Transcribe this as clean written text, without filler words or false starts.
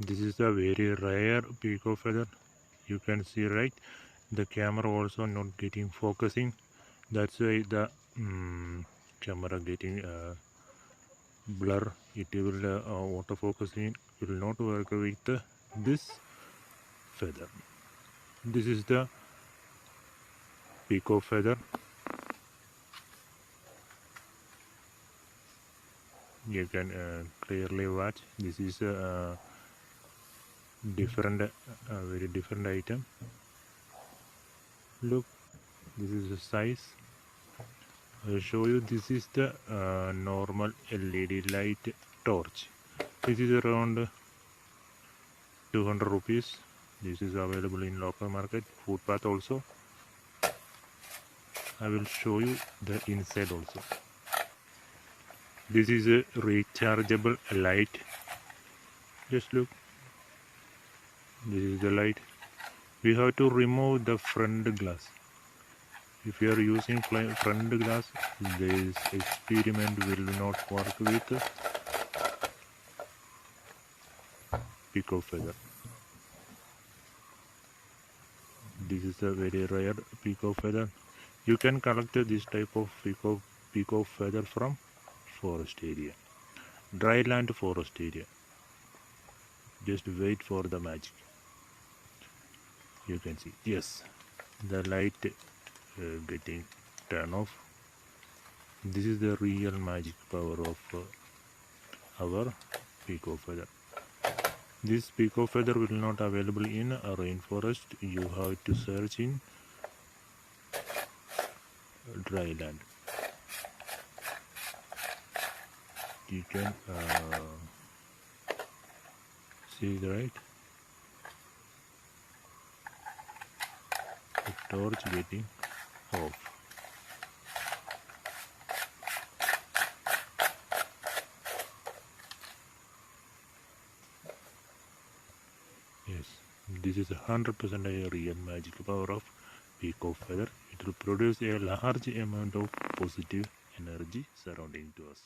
This is a very rare peacock feather. You can see, right? The camera also not getting focusing. That's why the camera getting blur. It will autofocusing will not work with this feather. This is the peacock feather. You can clearly watch. This is a different, very different item. Look, this is the size. I'll show you. This is the normal LED light torch. This is around 200 rupees. This is available in local market, footpath also. I will show you the inside also. This is a rechargeable light. Just look. This is the light. We have to remove the front glass. If you are using front glass, this experiment will not work with peacock feather. This is a very rare peacock feather. You can collect this type of peacock feather from forest area, dryland forest area. Just wait for the magic. You can see, yes, the light getting turned off. This is the real magic power of our peacock feather. This peacock feather will not available in a rainforest. You have to search in dry land. You can see, right? The torch getting off. Yes, this is 100% a real magic power of peacock feather. It will produce a large amount of positive energy surrounding to us.